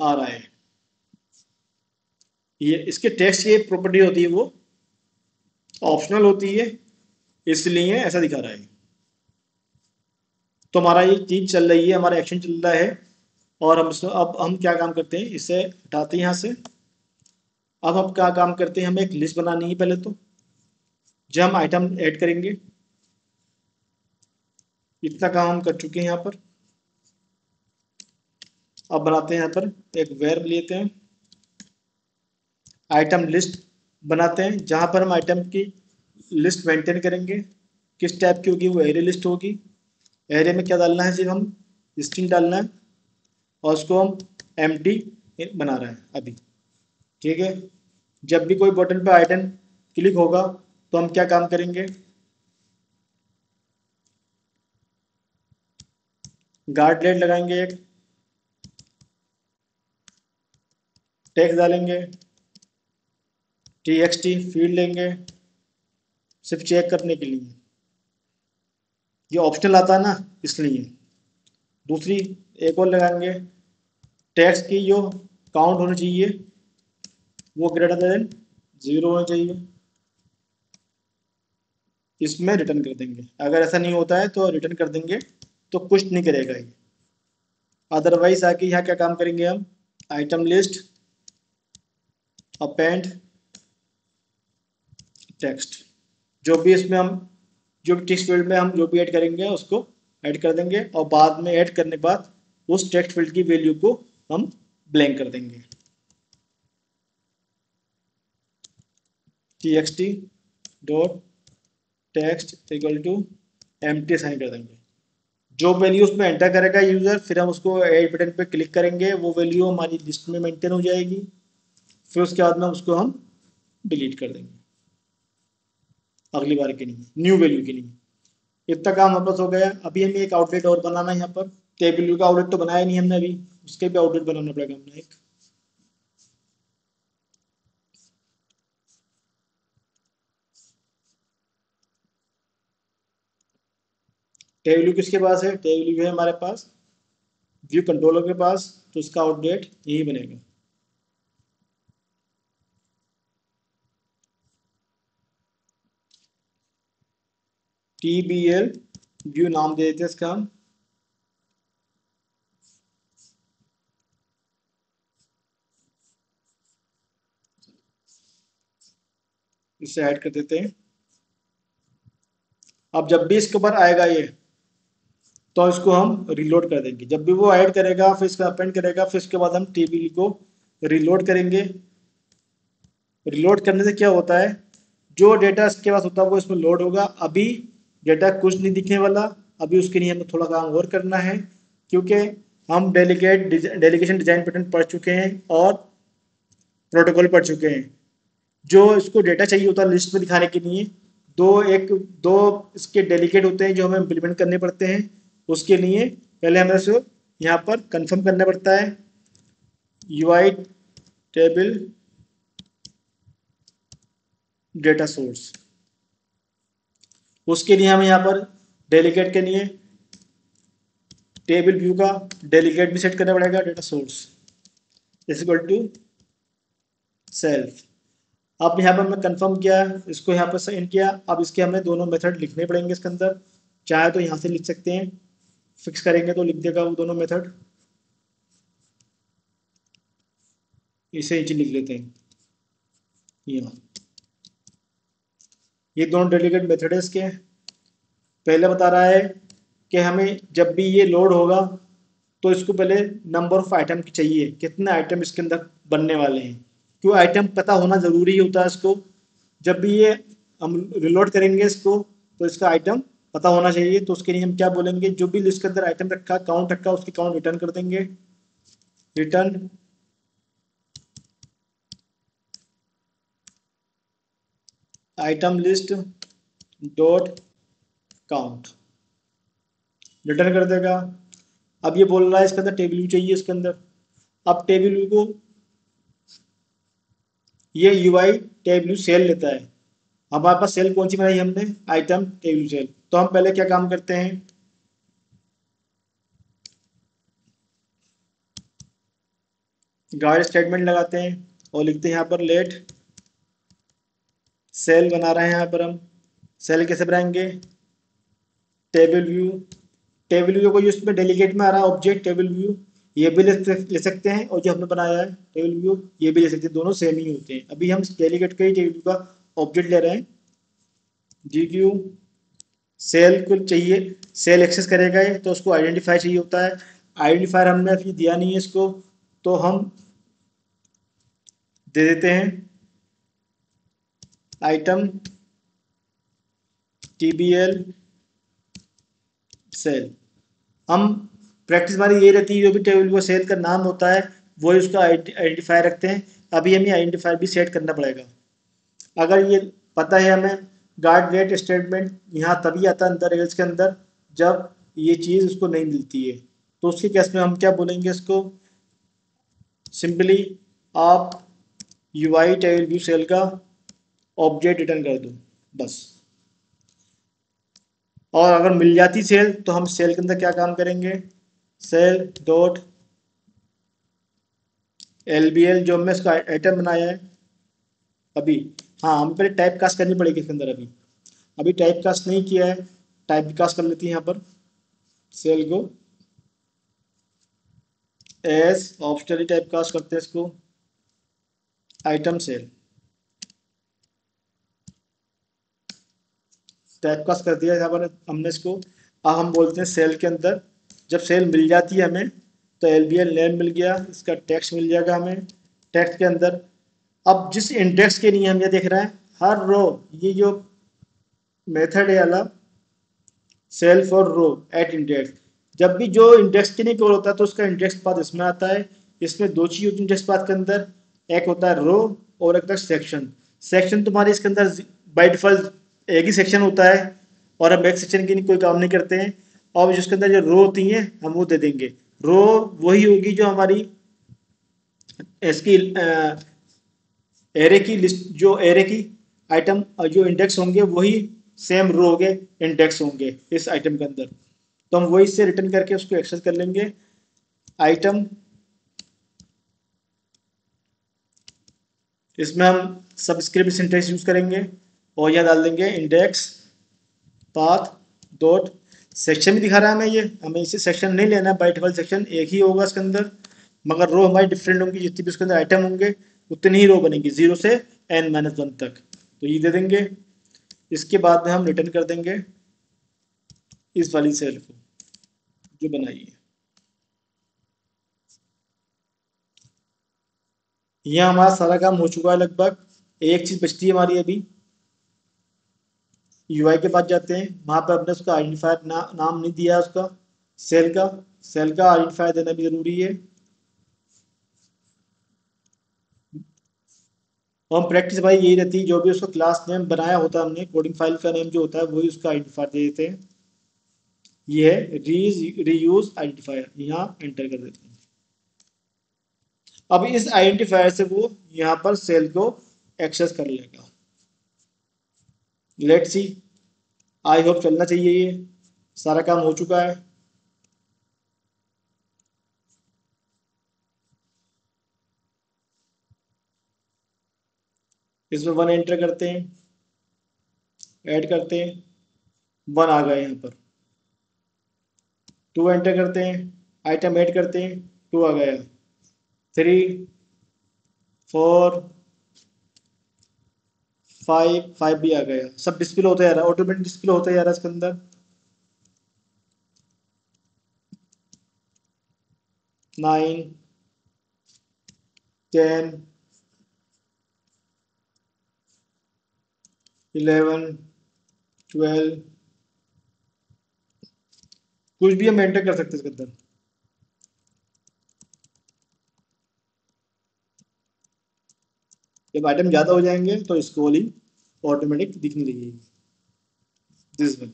आ रहा है, ये इसके टेक्स्ट की प्रॉपर्टी होती है वो ऑप्शनल होती है, इसलिए ऐसा दिखा रहा है। तो हमारा ये चीज चल रही है, हमारा एक्शन चल रहा है, और हम इसको अब हम क्या काम करते हैं, इसे हटाते हैं यहाँ से। अब हम क्या काम करते हैं, हमें एक लिस्ट बनानी है पहले तो, जब हम आइटम ऐड करेंगे, इतना काम हम कर चुके हैं यहाँ पर। अब बनाते हैं यहाँ पर एक वेर लेते हैं, आइटम लिस्ट बनाते हैं, जहाँ पर हम आइटम की लिस्ट मेंटेन करेंगे, किस टाइप की होगी, वो एरे लिस्ट होगी। एरे में क्या डालना है, सिर्फ हम स्ट्रिंग डालना है, और उसको हम एम्प्टी बना रहे हैं अभी, ठीक है। जब भी कोई बटन पे आइटम क्लिक होगा तो हम क्या काम करेंगे, गार्ड लेट लगाएंगे, एक टेक्स्ट डालेंगे, TXT फील्ड लेंगे सिर्फ चेक करने के लिए, ये ऑप्शनल आता है ना इसलिए। दूसरी एक और लगाएंगे, टेक्स्ट की जो काउंट होनी चाहिए वो ग्रेटर देन 0 होना चाहिए, इसमें रिटर्न कर देंगे। अगर ऐसा नहीं होता है तो रिटर्न कर देंगे तो कुछ नहीं करेगा ये। अदरवाइज आके यहाँ क्या काम करेंगे हम, आइटम लिस्ट अपेंड टेक्स्ट, जो भी इसमें हम जो भी टेक्स्ट फील्ड में हम जो भी ऐड करेंगे उसको ऐड कर देंगे, और बाद में ऐड करने के बाद उस टेक्स्ट फील्ड की वैल्यू को हम ब्लैंक कर देंगे। txt dot text equal to empty sign कर देंगे। जो वैल्यू उसमें एंटर करेगा यूजर, फिर हम उसको ऐड बटन पे क्लिक करेंगे, वो वैल्यू हमारी लिस्ट में मेंटेन हो जाएगी। फिर उसके बाद में उसको हम डिलीट कर देंगे अगली बार के लिए, न्यू वैल्यू के लिए। इतना काम हमारे पास हो गया। अभी हमें एक आउटलेट और बनाना है यहाँ पर। टेबल का आउटलेट तो बनाया नहीं हमने अभी, उसके भी आउटलेट बनाना पड़ेगा हमने एक। टेबल व्यू किसके पास है, टेबल व्यू है हमारे पास व्यू कंट्रोलर के पास, तो उसका आउटलेट यही बनेगा। TBL व्यू नाम दे देते हैं इसका हम। इसे ऐड कर देते हैं। अब जब भी इसके ऊपर आएगा ये, तो इसको हम रिलोड कर देंगे। जब भी वो ऐड करेगा फिर इसका अपेंड करेगा, फिर उसके बाद हम टीबीएल को रिलोड करेंगे। रिलोड करने से क्या होता है, जो डेटा इसके पास होता है वो इसमें लोड होगा। अभी डेटा कुछ नहीं दिखने वाला, अभी उसके लिए हमें थोड़ा काम और करना है, क्योंकि हम डेलीगेशन डिजाइन पैटर्न पढ़ चुके हैं और प्रोटोकॉल पढ़ चुके हैं। जो इसको डेटा चाहिए होता है लिस्ट में दिखाने के लिए, दो इसके डेलीगेट होते हैं जो हमें इम्प्लीमेंट करने पड़ते हैं। उसके लिए पहले हमें इसको यहाँ पर कंफर्म करना पड़ता है, यूआई टेबल डेटा सोर्स। उसके लिए हमें यहाँ पर डेलीगेट के लिए टेबल व्यू का डेलीगेट भी सेट करना पड़ेगा, data source is equal to self. अब यहाँ पर हमने कंफर्म किया, इसको यहाँ पर साइन किया। अब इसके हमें दोनों मेथड लिखने पड़ेंगे इसके अंदर। चाहे तो यहाँ से लिख सकते हैं, फिक्स करेंगे तो लिख देगा वो दोनों मेथड। इसे नीचे लिख लेते हैं यहाँ। ये दोनों डेलीगेट मेथड है इसके। पहले बता रहा है कि हमें जब भी ये लोड होगा तो इसको पहले नंबर ऑफ आइटम की चाहिए, कितने आइटम इसके अंदर बनने वाले हैं। क्यों आइटम पता होना जरूरी होता है इसको। जब भी ये हम रिलोड करेंगे इसको, तो इसका आइटम पता होना चाहिए। तो उसके लिए हम क्या बोलेंगे, जो भी लिस्ट के अंदर आइटम रखा, काउंट रखा, उसकी काउंट रिटर्न कर देंगे। Return item list dot count, return कर देगा। अब ये बोल रहा है इसके अंदर टेबल व्यू चाहिए इसके अंदर। अब टेबल व्यू को ये यूआई टेबल व्यू सेल लेता है। हमारे पास सेल कौन सी बनाई हमने, आइटम टेबल सेल। तो हम पहले क्या काम करते हैं, गाइड स्टेटमेंट लगाते हैं और लिखते हैं यहाँ पर लेट सेल बना रहे हैं। यहाँ पर हम सेल कैसे बनाएंगे, टेबल व्यू। टेबल व्यू को जो इसमें डेलीगेट में आ रहा है ऑब्जेक्ट टेबल व्यू, ये भी ले सकते हैं, और जो हमने बनाया है टेबल व्यू ये भी ले सकते हैं। दोनों सेम ही होते हैं। अभी हम डेलीगेट का ही टेबल व्यू का ऑब्जेक्ट ले रहे हैं। जी क्यू सेल को चाहिए, सेल एक्सेस करेगा ये, तो उसको आइडेंटिफाई चाहिए होता है। आइडेंटिफायर हमने अभी दिया नहीं है इसको, तो हम दे देते हैं आइटम TBL सेल। हम प्रैक्टिस हमारी ये रहती है, जो भी टेबल वो सेल का नाम होता है वही उसका आइडेंटिफायर रखते हैं। अभी हमें आइडेंटिफायर भी सेट करना पड़ेगा। अगर ये पता है हमें, गार्ड गेट स्टेटमेंट यहाँ तभी आता है अंदर एल्स के अंदर जब ये चीज़ उसको नहीं मिलती है। तो उसके केस में हम क्या बोलेंगे इसको, सिंपली आप यूआई टेबल व्यू सेल का ऑब्जेक्ट रिटर्न कर दो बस। और अगर मिल जाती सेल तो हम सेल के अंदर क्या काम करेंगे, सेल डॉट LBL जो हमने इसका आइटम बनाया है अभी। हाँ हमें पहले टाइप कास्ट करनी पड़ेगी इसके अंदर। अभी अभी टाइप कास्ट नहीं किया है, टाइप कास्ट कर लेती है यहाँ पर। सेल को एज ऑप्शनली टाइप कास्ट करते हैं इसको आइटम सेल टाइप कास्ट कर दिया यहाँ पर हमने इसको। अब हम बोलते हैं सेल के अंदर जब सेल मिल जाती है हमें तो एलबीएल नेम मिल गया, इसका टेक्स्ट मिल जाएगा हमें। टेक्स्ट के अंदर अब जिस इंडेक्स के लिए हम ये देख रहे हैं हर रो, ये जो मेथड है वाला cell for row at index, जब भी जो इंडेक्स के लिए कॉल होता है तो उसका इंडेक्स पाथ इसमें आता है। इसमें दो चीज होती है इंडेक्स पाथ के अंदर, एक होता है रो और एक होता है सेक्शन। सेक्शन तुम्हारे इसके अंदर बाय डिफॉल्ट एक ही सेक्शन होता है और हम एक सेक्शन की कोई काम नहीं करते हैं। और जिसके अंदर जो रो होती हैं हम वो दे देंगे। रो वही होगी जो हमारी इसकी एरे की लिस्ट, जो एरे की आइटम जो इंडेक्स होंगे वही सेम रो के इंडेक्स होंगे इस आइटम के अंदर। तो हम वही से रिटर्न करके उसको एक्सेस कर लेंगे। आइटम, इसमें हम सबस्क्रिप्ट सिंटैक्स यूज करेंगे और यह डाल देंगे इंडेक्स पाथ डॉट सेक्शन भी दिखा रहा है हमें, ये हमें इसे सेक्शन नहीं लेना, बाय डिफॉल्ट सेक्शन एक ही होगा इसके अंदर, मगर रो हमारी डिफरेंट होंगी, जितनी भी उसके अंदर आइटम होंगे उतनी ही रो बनेगी 0 से n-1 तक। तो ये दे देंगे। इसके बाद में हम रिटर्न कर देंगे इस वाली सेल को जो बनाई है। यहाँ हमारा सारा काम हो चुका है लगभग। एक चीज बचती है हमारी अभी, यूआई के पास जाते हैं, वहां पर अपने उसका आइडेंटिफायर नाम नहीं दिया उसका सेल का, सेल का आइडेंटिफायर देना भी जरूरी है। और प्रैक्टिस भाई यही रहती है, जो भी उसका क्लास नेम बनाया होता है हमने, कोडिंग फाइल का नेम जो होता है वही उसका आइडेंटिफायर दे देते हैं। ये है रीयूज आइडेंटिफायर, यहाँ एंटर कर देते हैं। अब इस आइडेंटिफायर से वो यहाँ पर सेल को एक्सेस कर लेगा। लेट्स सी, आई होप चलना चाहिए, ये सारा काम हो चुका है। इसमें 1 एंटर करते हैं, ऐड करते हैं, 1 आ गया यहाँ पर। 2 एंटर करते हैं, आइटम ऐड करते हैं, 2 आ गया। 3, 4, 5 भी आ गया। सब डिस्प्ले होता जा रहा है, ऑटोमेटिक डिस्प्ले होता जा रहा है इसके अंदर। 9, 10, 11, 12, कुछ भी हम एंटर कर सकते हैं इसके अंदर। जब आइटम ज्यादा हो जाएंगे तो स्क्रॉलिंग ऑटोमेटिक दिखने लगेगी। दिस वन,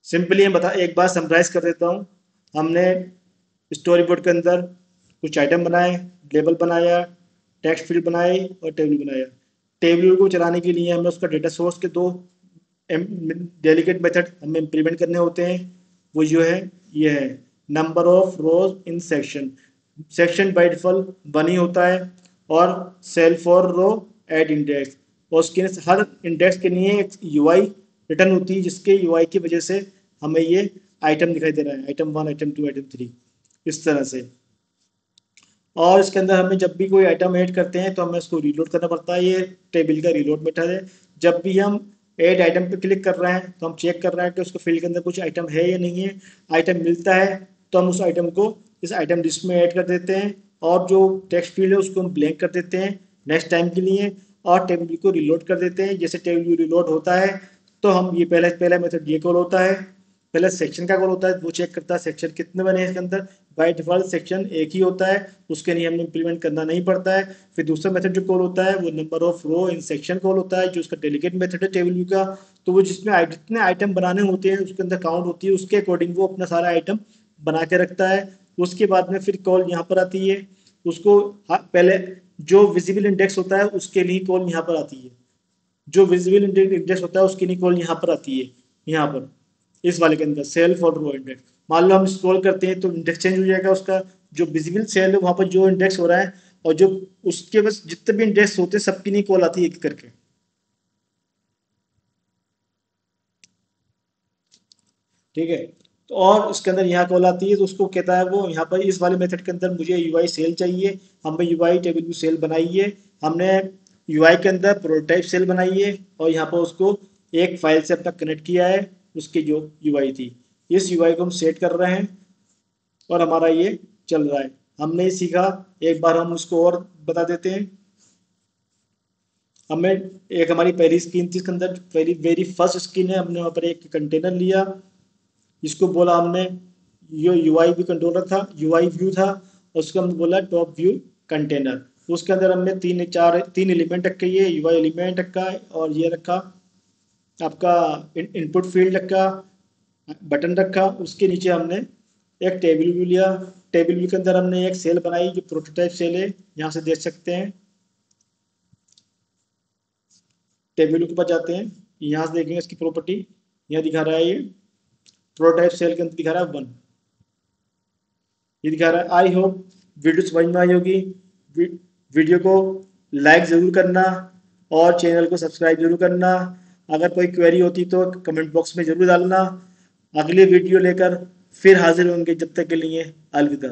सिंपली हम बता, एक बार समराइज कर देता हूँ। हमने स्टोरी बोर्ड के अंदर कुछ आइटम बनाए, लेबल बनाया, टेक्स्ट फील्ड बनाए और टेबल बनाया। टेबल को चलाने के लिए हमें उसका डेटा सोर्स के दो डेलीकेट मेथड हमें इम्प्लीमेंट करने होते हैं। वो जो है ये है number of rows in section. Section by default 1 ही होता है और cell for row at index, और उसके हर इंडेक्स के लिए एक यूआई रिटर्न होती है, जिसके यूआई की वजह से हमें ये आइटम दिखाई दे रहा है, आइटम 1, आइटम 2, आइटम 3, इस तरह से। और इसके अंदर हमें जब भी कोई आइटम ऐड करते हैं तो हमें इसको रीलोड करना पड़ता है। ये टेबल का रीलोड मेथड है। जब भी हम ऐड आइटम पे क्लिक कर रहे हैं तो हम चेक कर रहे हैं कि उसको फील्ड के अंदर कुछ आइटम है या नहीं है। आइटम मिलता है तो हम उस आइटम को इस आइटम लिस्ट में ऐड कर देते हैं, और जो टेक्स्ट फील्ड है उसको हम ब्लैंक कर देते हैं नेक्स्ट टाइम के लिए, और टेबल को रिलोड कर देते हैं। जैसे टेबल रिलोड होता है तो हम ये पहला पहला मेथड ये कॉल होता है, पहले सेक्शन का कॉल होता है, वो चेक करता है सेक्शन कितने बने हैं इसके अंदर। बाय डिफॉल्ट सेक्शन एक ही होता है, उसके लिए हमें इंप्लीमेंट करना नहीं पड़ता है। फिर दूसरा मेथड जो कॉल होता है वो number of row in section call होता है, जो उसका डेलीगेट मेथड है टेबल व्यू का। तो वो जिसमें जितने आइटम बनाने होते हैं उसके अंदर काउंट होती है, उसके अकॉर्डिंग वो अपना सारा आइटम बना के रखता है। उसके बाद में फिर कॉल यहाँ पर आती है, उसको पहले जो विजिबल इंडेक्स होता है उसके लिए कॉल यहाँ पर आती है, जो विजिबल इंडेक्स होता है उसकी नहीं कॉल यहाँ पर आती है। यहाँ पर इस वाले के अंदर सेल्फ और रो इंडेक्स, मान लो हम स्क्रॉल करते हैं तो इंडेक्स चेंज हो जाएगा उसका। जो विजिबल सेल है वहां पर जो इंडेक्स हो रहा है और जो उसके बस जितने भी इंडेक्स होते हैं सबकी नहीं कॉल आती है एक एक करके। ठीक है। तो और उसके अंदर यहाँ कॉल आती है तो उसको कहता है वो यहाँ पर इस वाले मेथड के अंदर मुझे यूआई सेल चाहिए, हमें यूआई टेबल व्यू सेल बनाई है, हमने यूआई के अंदर प्रोटोटाइप सेल बनाई है और यहाँ पर उसको एक फाइल से अपना कनेक्ट किया है उसकी जो यूआई थी। इस यूआई को हम सेट कर रहे हैं और हमारा ये चल रहा है। हमने ये सीखा, एक बार हम उसको और बता देते हैं। हमें एक हमारी पहली स्क्रीन थी, इसके अंदर पहली वेरी फर्स्ट स्क्रीन है, हमने वहाँ पर एक कंटेनर लिया, इसको बोला हमने ये यूआई व्यू कंट्रोलर था, यूआई व्यू था, और उसको हमने बोला टॉप व्यू कंटेनर। उसके अंदर हमने तीन एलिमेंट रखे, ये यूआई एलिमेंट रखा है और ये रखा आपका इनपुट फील्ड रखा, बटन रखा। उसके नीचे हमने एक टेबल व्यू लिया, टेबल व्यू के अंदर हमने एक सेल बनाई जो प्रोटोटाइप सेल है, यहाँ से देख सकते हैं। टेबल व्यू के पास जाते हैं, यहाँ से देखेंगे इसकी प्रॉपर्टी, यहाँ दिखा रहा है ये प्रोटोटाइप सेल के अंदर दिखा रहा है 1, ये दिखा रहा है। आई होप वीडियो समझ में आई होगी। वीडियो को लाइक ज़रूर करना और चैनल को सब्सक्राइब जरूर करना। अगर कोई क्वेरी होती तो कमेंट बॉक्स में ज़रूर डालना। अगली वीडियो लेकर फिर हाजिर होंगे, जब तक के लिए अलविदा।